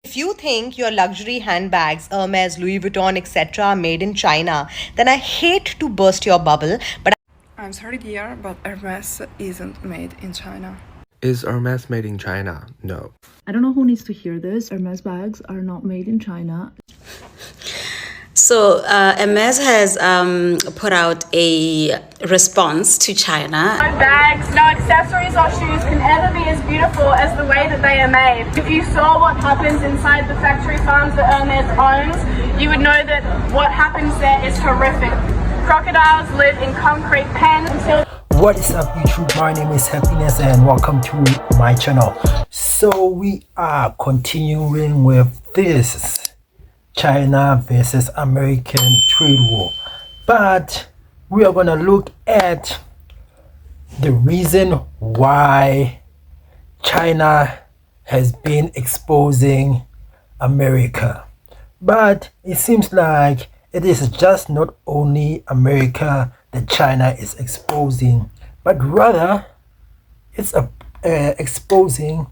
If you think your luxury handbags, Hermes, Louis Vuitton, etc., are made in China, then I hate to burst your bubble, but I'm sorry, dear, but Hermes isn't made in China. Is Hermes made in China? No. I don't know who needs to hear this. Hermes bags are not made in China. So Hermes has put out a response to China. No bags, no accessories or shoes can ever be as beautiful as the way that they are made. If you saw what happens inside the factory farms that Hermes owns, you would know that what happens there is horrific. Crocodiles live in concrete pens until... What is up, YouTube? My name is Happiness and welcome to my channel. So we are continuing with this China versus American trade war, but we are going to look at the reason why China has been exposing America. But it seems like it is just not only America that China is exposing, but rather it's exposing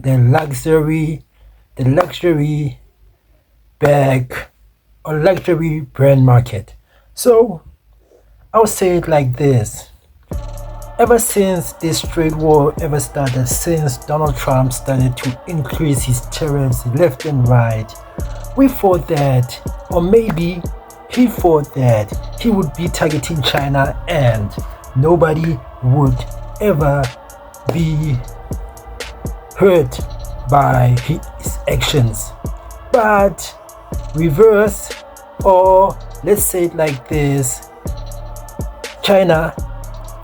the luxury bag or luxury brand market. So I'll say it like this: ever since this trade war ever started, since Donald Trump started to increase his tariffs left and right, we thought that, or maybe he thought that, he would be targeting China and nobody would ever be hurt by his actions. But reverse, or let's say it like this, China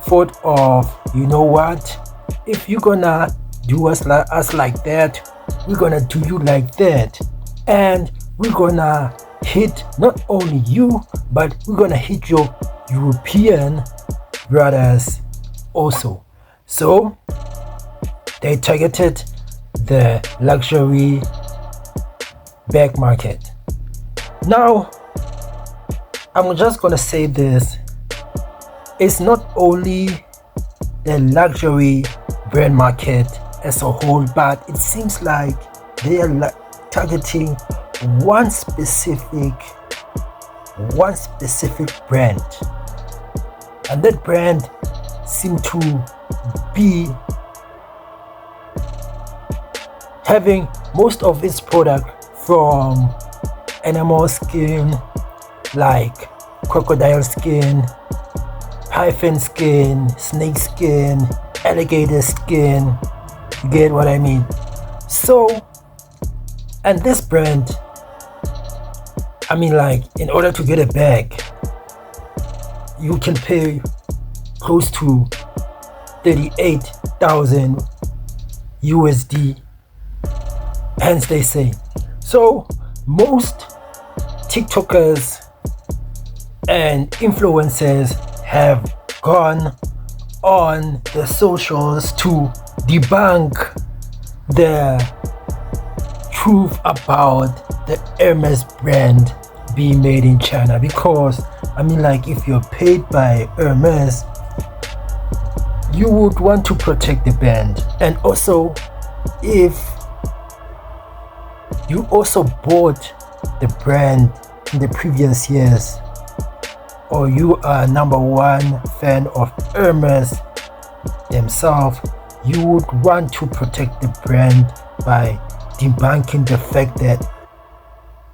thought of, you know what, if you're gonna do us like that, we're gonna do you like that, and we're gonna hit not only you, but we're gonna hit your European brothers also. So they targeted the luxury bag market. Now I'm just gonna say this: it's not only the luxury brand market as a whole, but it seems like they are targeting one specific brand, and that brand seems to be having most of its product from animal skin, like crocodile skin, python skin, snake skin, alligator skin. You get what I mean? So, and this brand, I mean, like, in order to get a bag, you can pay close to 38,000 USD, hence they say. So most TikTokers and influencers have gone on the socials to debunk the truth about the Hermes brand being made in China, because I mean, like, if you're paid by Hermes, you would want to protect the brand. And also, if you also bought the brand in the previous years, or you are #1 fan of Hermes themselves, you would want to protect the brand by debunking the fact that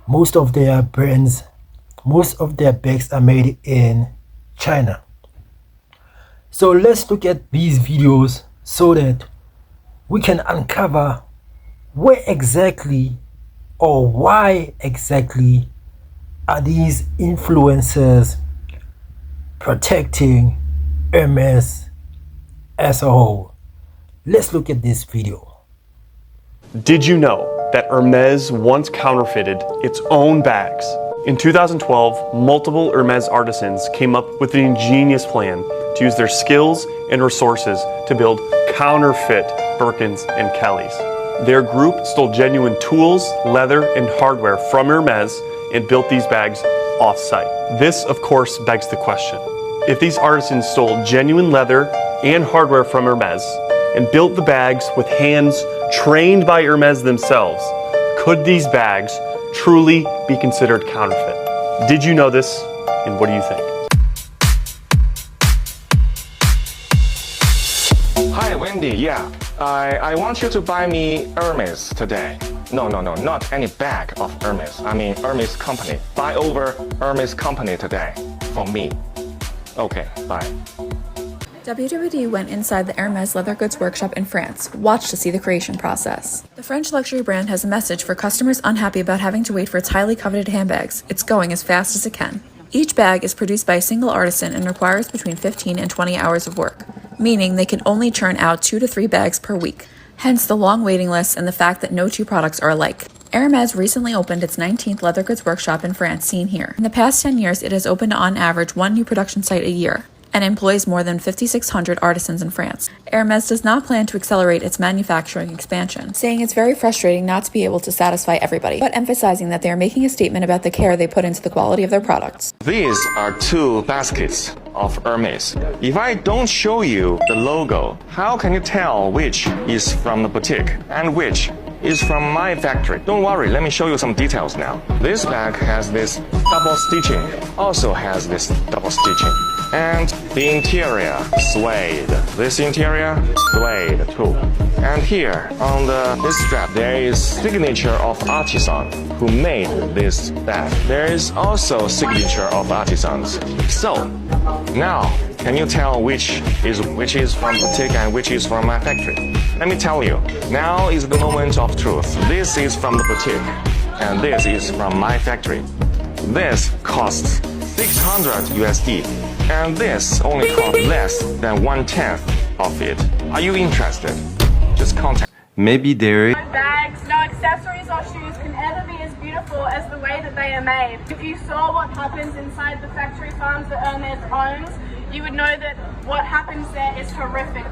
most of their bags are made in China. So let's look at these videos so that we can uncover where exactly or why exactly are these influencers protecting Hermes as a whole. Let's look at this video. Did you know that Hermes once counterfeited its own bags? In 2012, multiple Hermes artisans came up with an ingenious plan to use their skills and resources to build counterfeit Birkins and Kellys. Their group stole genuine tools, leather, and hardware from Hermes and built these bags off-site. This, of course, begs the question: if these artisans stole genuine leather and hardware from Hermes and built the bags with hands trained by Hermes themselves, Could these bags truly be considered counterfeit? Did you know this? And what do you think? Hi, Wendy. Yeah, I want you to buy me Hermes today. No, not any bag of Hermes. I mean Hermes company. Buy over Hermes company today for me. Okay, bye. WWD went inside the Hermes leather goods workshop in France, watched to see the creation process. The French luxury brand has a message for customers unhappy about having to wait for its highly coveted handbags. It's going as fast as it can. Each bag is produced by a single artisan and requires between 15 and 20 hours of work, meaning they can only churn out 2 to 3 bags per week. Hence the long waiting lists and the fact that no two products are alike. Hermes recently opened its 19th leather goods workshop in France, seen here. In the past 10 years, it has opened on average 1 new production site a year, and employs more than 5,600 artisans in France. Hermes does not plan to accelerate its manufacturing expansion, saying it's very frustrating not to be able to satisfy everybody, but emphasizing that they are making a statement about the care they put into the quality of their products. These are 2 baskets of Hermes. If I don't show you the logo, how can you tell which is from the boutique and which is from my factory? Don't worry, let me show you some details now. This bag has this double stitching, also has this double stitching. And the interior, suede. This interior, suede too. And here, on this strap, there is signature of artisan who made this bag. There is also signature of artisans. So, now, can you tell which is from boutique and which is from my factory? Let me tell you, now is the moment of truth. This is from the boutique, and this is from my factory. This costs 600 USD, and this only costs less than 1/10 of it. Are you interested? Just contact. Maybe there. No bags, no accessories or shoes can ever be as beautiful as the way that they are made. If you saw what happens inside the factory farms that Hermes owns, you would know that what happens there is horrific.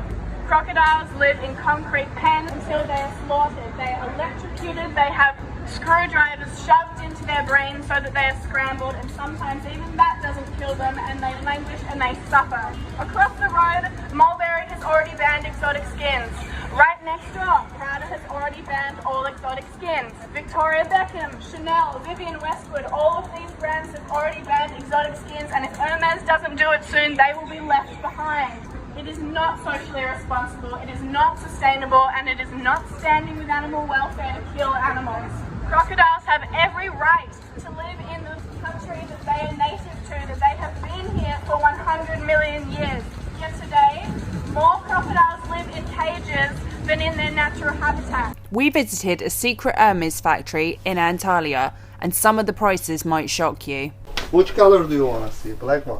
Crocodiles live in concrete pens until they are slaughtered. They are electrocuted, they have screwdrivers shoved into their brains so that they are scrambled, and sometimes even that doesn't kill them, and they languish and they suffer. Across the road, Mulberry has already banned exotic skins. Right next door, Prada has already banned all exotic skins. Victoria Beckham, Chanel, Vivienne Westwood, all of these brands have already banned exotic skins, and if Hermes doesn't do it soon, they will be left behind. It is not socially responsible, it is not sustainable, and it is not standing with animal welfare to kill animals. Crocodiles have every right to live in the country that they are native to, that they have been here for 100 million years. Yet today, more crocodiles live in cages than in their natural habitat. We visited a secret Hermes factory in Antalya, and some of the prices might shock you. Which color do you want to see? Black one.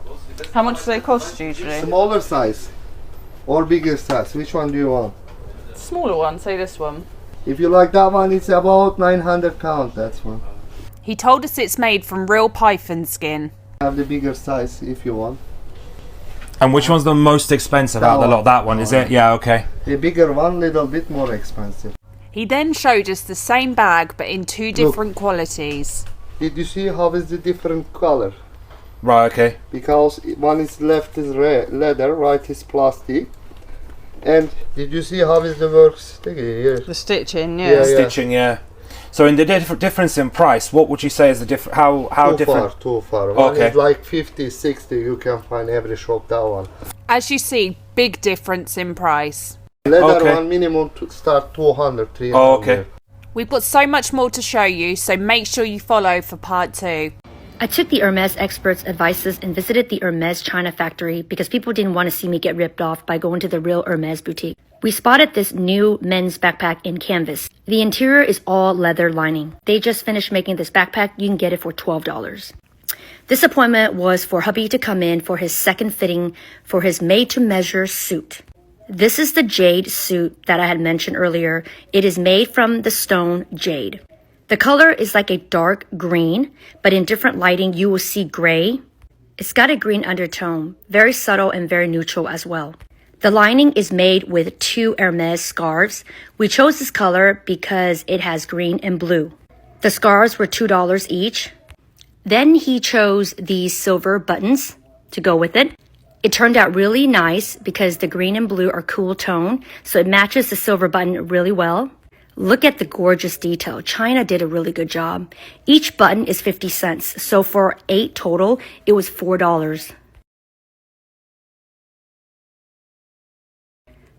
How much do they cost usually? Smaller size or bigger size? Which one do you want? Smaller one, say this one. If you like that one, it's about 900 count, that's one. He told us it's made from real python skin. I have the bigger size if you want. And which one's the most expensive out of the lot? That one, is it? Yeah, okay. The bigger one, little bit more expensive. He then showed us the same bag but in 2 different qualities. Did you see how is the different color? Right, okay. Because one is left is leather, right is plastic. And did you see how is the works here? The stitching, yeah. Stitching, yeah. So in the difference in price, what would you say is the difference? How different? Too far. One is like 50, 60. You can find every shop that one. As you see, big difference in price. Leather one minimum to start 200, 300. Oh, okay. We've got so much more to show you, so make sure you follow for part 2. I took the Hermes experts' advices and visited the Hermes China factory because people didn't want to see me get ripped off by going to the real Hermes boutique. We spotted this new men's backpack in canvas. The interior is all leather lining. They just finished making this backpack. You can get it for $12. This appointment was for hubby to come in for his second fitting for his made-to-measure suit. This is the jade suit that I had mentioned earlier. It is made from the stone jade. The color is like a dark green, but in different lighting you will see gray. It's got a green undertone, very subtle and very neutral as well. The lining is made with 2 Hermes scarves. We chose this color because it has green and blue. The scarves were $2 each. Then he chose these silver buttons to go with it. It turned out really nice because the green and blue are cool tone, so it matches the silver button really well. Look at the gorgeous detail. China did a really good job. Each button is 50 cents, so for 8 total, it was $4.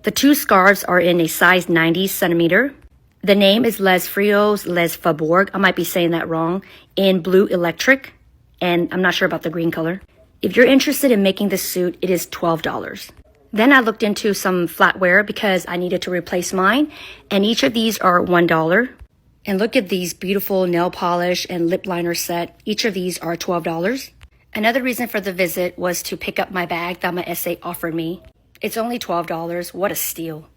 The 2 scarves are in a size 90 centimeter. The name is Les Frios Les Faborg, I might be saying that wrong, in blue electric, and I'm not sure about the green color. If you're interested in making this suit, it is $12. Then I looked into some flatware because I needed to replace mine, and each of these are $1. And look at these beautiful nail polish and lip liner set. Each of these are $12. Another reason for the visit was to pick up my bag that my essay offered me. It's only $12. What a steal.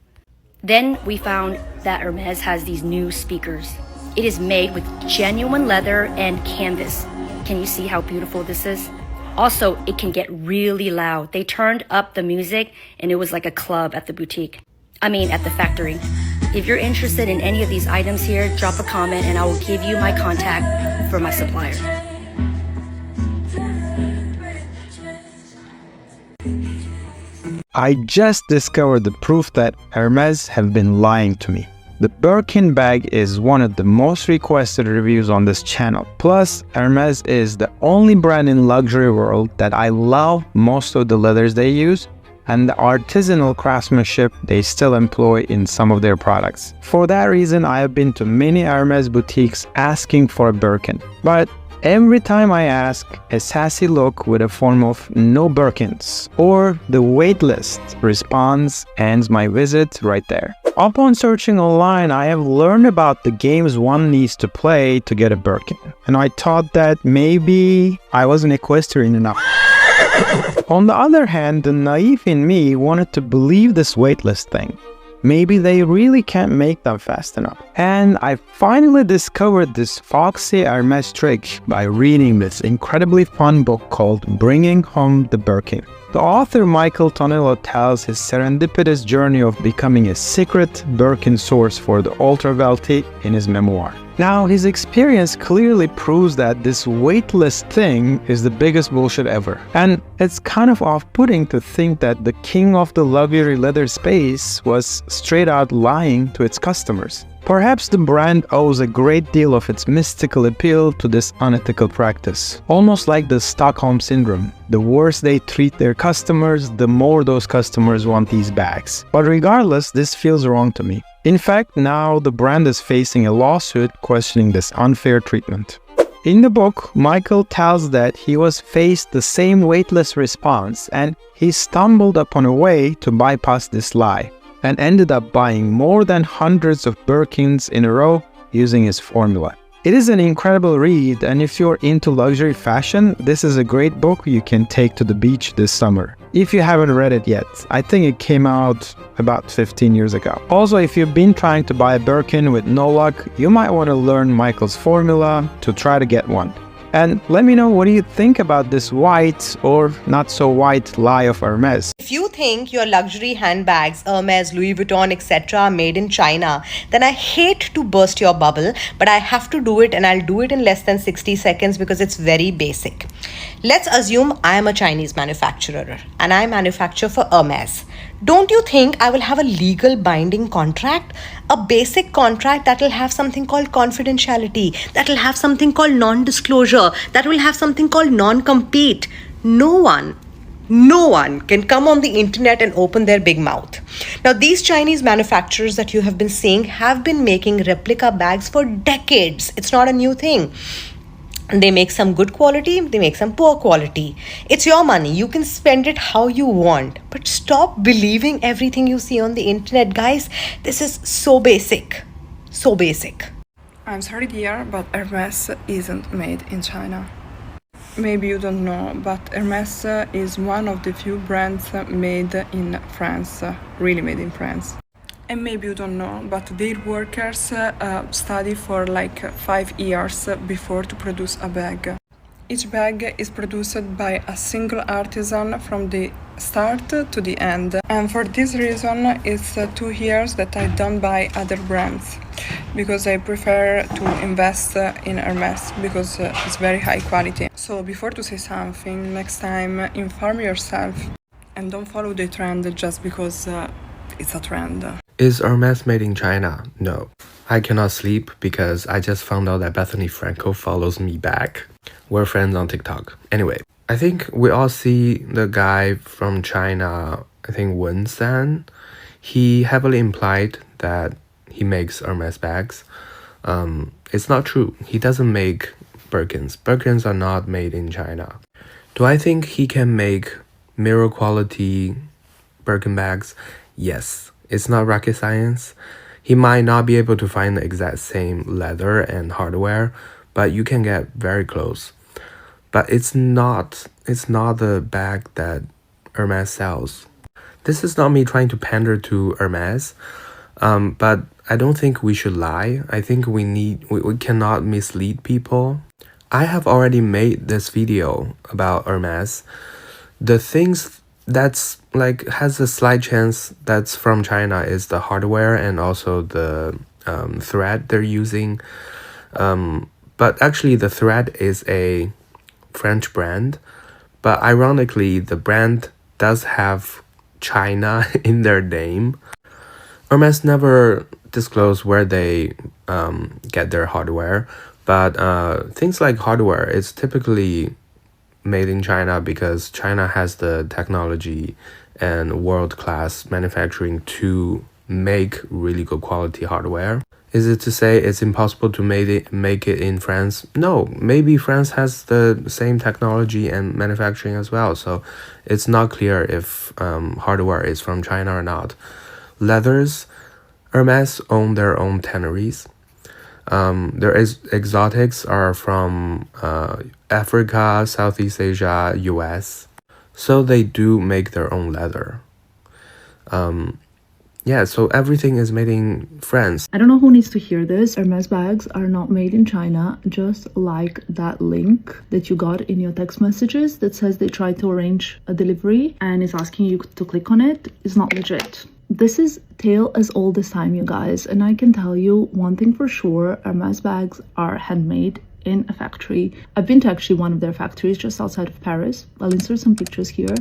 Then we found that Hermes has these new speakers. It is made with genuine leather and canvas. Can you see how beautiful this is? Also, it can get really loud. They turned up the music and it was like a club at the boutique. At the factory. If you're interested in any of these items here, drop a comment and I will give you my contact for my supplier. I just discovered the proof that Hermes have been lying to me. The Birkin bag is one of the most requested reviews on this channel. Plus, Hermes is the only brand in luxury world that I love most of the leathers they use and the artisanal craftsmanship they still employ in some of their products. For that reason, I have been to many Hermes boutiques asking for a Birkin. But every time I ask, a sassy look with a form of no Birkins or the wait list response ends my visit right there. Upon searching online, I have learned about the games one needs to play to get a Birkin, and I thought that maybe I wasn't equestrian enough. On the other hand, the naive in me wanted to believe this waitlist thing. Maybe they really can't make them fast enough. And I finally discovered this foxy Hermes trick by reading this incredibly fun book called Bringing Home the Birkin. The author Michael Tonello tells his serendipitous journey of becoming a secret Birkin source for the ultra-wealthy in his memoir. Now, his experience clearly proves that this waitlist thing is the biggest bullshit ever. And it's kind of off-putting to think that the king of the luxury leather space was straight out lying to its customers. Perhaps the brand owes a great deal of its mystical appeal to this unethical practice. Almost like the Stockholm Syndrome. The worse they treat their customers, the more those customers want these bags. But regardless, this feels wrong to me. In fact, now the brand is facing a lawsuit questioning this unfair treatment. In the book, Michael tells that he was faced the same waitlist response and he stumbled upon a way to bypass this lie and ended up buying more than hundreds of Birkins in a row using his formula. It is an incredible read, and if you're into luxury fashion, this is a great book you can take to the beach this summer. If you haven't read it yet, I think it came out about 15 years ago. Also, if you've been trying to buy a Birkin with no luck, you might want to learn Michael's formula to try to get one. And let me know, what do you think about this white or not so white lie of Hermes? If you think your luxury handbags, Hermes, Louis Vuitton, etc. are made in China, then I hate to burst your bubble, but I have to do it, and I'll do it in less than 60 seconds because it's very basic. Let's assume I am a Chinese manufacturer and I manufacture for Hermes. Don't you think I will have a legal binding contract? A basic contract that will have something called confidentiality, that will have something called non-disclosure, that will have something called non-compete. No one can come on the internet and open their big mouth. Now, these Chinese manufacturers that you have been seeing have been making replica bags for decades. It's not a new thing. They make some good quality, they make some poor quality. It's your money. You can spend it how you want. But stop believing everything you see on the internet, guys. This is so basic. So basic. I'm sorry, dear, but Hermes isn't made in China. Maybe you don't know, but Hermes is one of the few brands made in France, really made in France. And maybe you don't know, but their workers study for like 5 years before to produce a bag. Each bag is produced by a single artisan from the start to the end. And for this reason, it's 2 years that I don't buy other brands, because I prefer to invest in Hermes, because it's very high quality. So before to say something, next time inform yourself and don't follow the trend just because it's a trend. Is Hermes made in China? No. I cannot sleep because I just found out that Bethany Frankel follows me back. We're friends on TikTok. Anyway, I think we all see the guy from China, I think Wen San. He heavily implied that he makes Hermes bags. It's not true. He doesn't make Birkins. Birkins are not made in China. Do I think he can make mirror quality Birkin bags? Yes. It's not rocket science. He might not be able to find the exact same leather and hardware, but you can get very close. But it's not the bag that Hermes sells. This is not me trying to pander to Hermes, but I don't think we should lie. I think we cannot mislead people. I have already made this video about Hermes. The things that's like has a slight chance that's from China is the hardware and also the thread they're using. But actually the thread is a French brand, but ironically the brand does have China in their name. Hermes never disclose where they get their hardware, but things like hardware is typically made in China because China has the technology and world-class manufacturing to make really good quality hardware. Is it to say it's impossible to make it in France? No, maybe France has the same technology and manufacturing as well, so it's not clear if hardware is from China or not. Leathers, Hermes own their own tanneries. Their exotics are from Africa, Southeast Asia, US. So they do make their own leather. Yeah, so everything is made in France. I don't know who needs to hear this. Hermes bags are not made in China, just like that link that you got in your text messages that says they tried to arrange a delivery and is asking you to click on it. It's not legit. This is tale as old as time, you guys, and I can tell you one thing for sure: Hermes bags are handmade in a factory. I've been to actually one of their factories just outside of Paris. I'll insert some pictures here.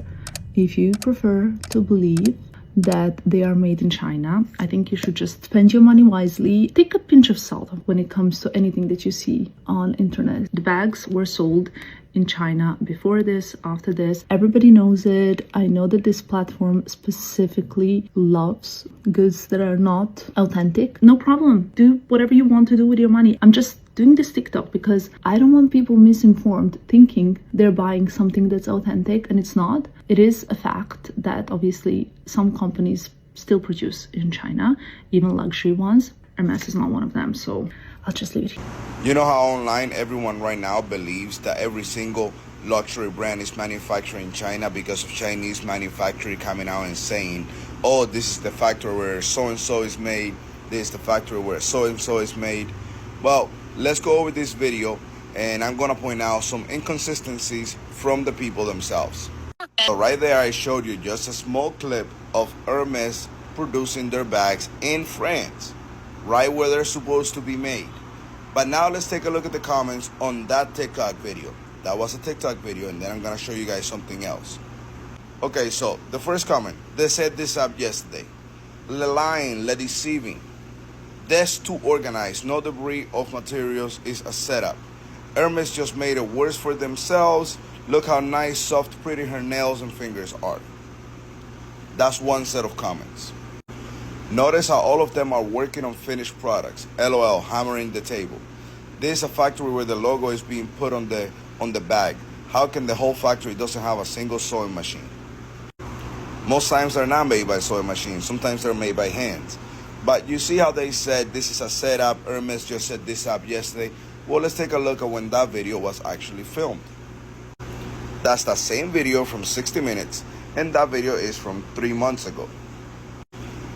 If you prefer to believe that they are made in China, I think you should just spend your money wisely. Take a pinch of salt when it comes to anything that you see on internet. The bags were sold in China before this, after this. Everybody knows it. I know that this platform specifically loves goods that are not authentic. No problem. Do whatever you want to do with your money. I'm just doing this TikTok because I don't want people misinformed thinking they're buying something that's authentic and it's not. It is a fact that obviously some companies still produce in China, even luxury ones. Hermes is not one of them, so I'll just leave it here. You know how online everyone right now believes that every single luxury brand is manufactured in China because of Chinese manufacturing coming out and saying, oh, this is the factory where so-and-so is made, this is the factory where so-and-so is made. Well, let's go over this video and I'm gonna point out some inconsistencies from the people themselves. So right there I showed you just a small clip of Hermes producing their bags in France, right where they're supposed to be made. But now let's take a look at the comments on that TikTok video. That was a TikTok video, and then I'm gonna show you guys something else. Okay, so the first comment, they set this up yesterday. Le lying, le deceiving. This too organized, no debris of materials is a setup. Hermes just made it worse for themselves. Look how nice, soft, pretty her nails and fingers are. That's one set of comments. Notice how all of them are working on finished products. LOL, hammering the table. This is a factory where the logo is being put on the bag. How can the whole factory doesn't have a single sewing machine? Most times they're not made by sewing machines. Sometimes they're made by hands. But you see how they said this is a setup. Hermes just set this up yesterday. Well, let's take a look at when that video was actually filmed. That's the same video from 60 Minutes, and that video is from 3 months ago.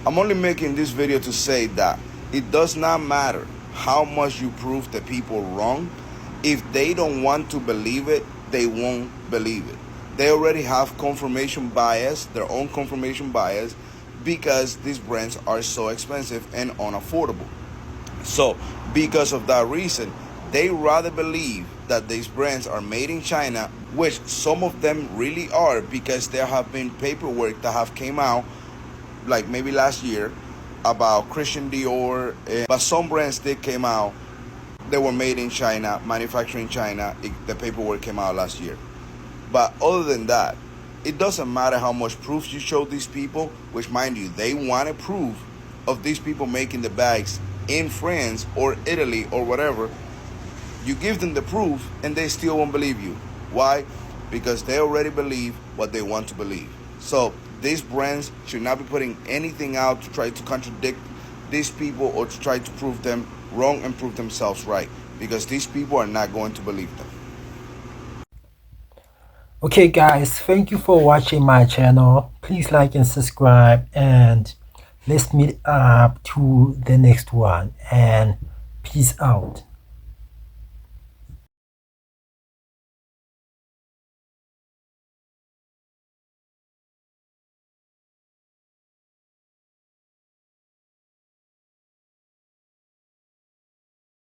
I'm only making this video to say that it does not matter how much you prove the people wrong. If they don't want to believe it, they won't believe it. They already have confirmation bias, their own confirmation bias, because these brands are so expensive and unaffordable. So because of that reason, they rather believe that these brands are made in China, which some of them really are, because there have been paperwork that have came out like maybe last year about Christian Dior, but some brands did came out. They were made in China, manufactured in China. The paperwork came out last year. But other than that, it doesn't matter how much proof you show these people, which mind you, they wanted proof of these people making the bags in France or Italy or whatever. You give them the proof and they still won't believe you. Why? Because they already believe what they want to believe. So these brands should not be putting anything out to try to contradict these people or to try to prove them wrong and prove themselves right, because these people are not going to believe them. Okay guys, thank you for watching my channel. Please like and subscribe, and let's meet up to the next one, and peace out.